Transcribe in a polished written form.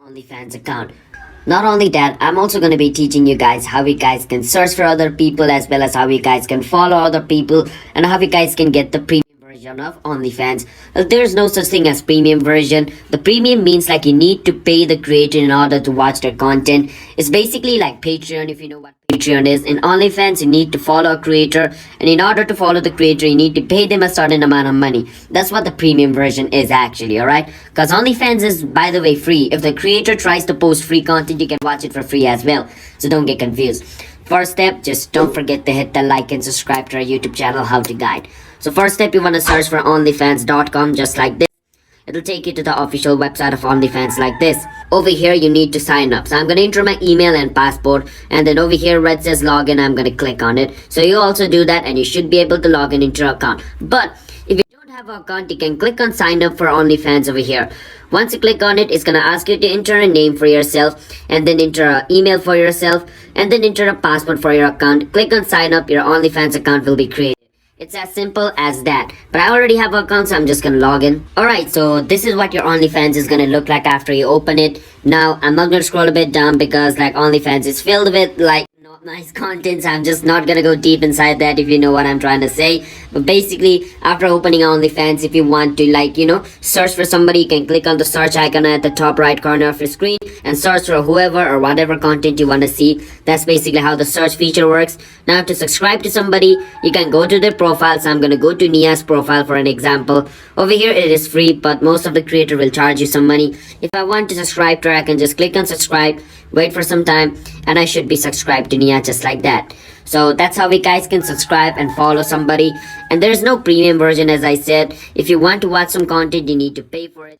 OnlyFans account. Not only that, I'm also going to be teaching you guys how you guys can search for other people, as well as how you guys can follow other people, and how you guys can get the premium version of OnlyFans. There's no such thing as premium version. The premium means like you need to pay the creator in order to watch their content. It's basically like Patreon, if you know what Patreon is. In OnlyFans, you need to follow a creator, and in order to follow the creator, you need to pay them a certain amount of money. That's what the premium version is actually, alright? Because OnlyFans is, by the way, free. If the creator tries to post free content, you can watch it for free as well. So don't get confused. First step, just don't forget to hit the like and subscribe to our YouTube channel, How to Guide. So first step, you want to search for onlyfans.com just like this. It'll take you to the official website of OnlyFans like this. Over here, you need to sign up. So I'm going to enter my email and passport. And then over here where it says login, I'm going to click on it. So you also do that and you should be able to log in into your account. But if you don't have an account, you can click on sign up for OnlyFans over here. Once you click on it, it's going to ask you to enter a name for yourself. And then enter an email for yourself. And then enter a password for your account. Click on sign up. Your OnlyFans account will be created. It's as simple as that. But I already have an account, so I'm just gonna log in. Alright, so this is what your OnlyFans is gonna look like after you open it. Now, I'm not gonna scroll a bit down because like OnlyFans is filled with like not nice content, so I'm just not gonna go deep inside that, if you know what I'm trying to say. But basically, after opening OnlyFans, if you want to like, search for somebody, you can click on the search icon at the top right corner of your screen and search for whoever or whatever content you want to see. That's basically how the search feature works. Now to subscribe to somebody, you can go to their profile. So I'm gonna go to Nia's profile for an example. Over here it is free, but most of the creator will charge you some money. If I want to subscribe to her, I can just click on subscribe, wait for some time, and I should be subscribed to Nia just like that. So that's how we guys can subscribe and follow somebody. And there's no premium version, as I said. If you want to watch some content, you need to pay for it.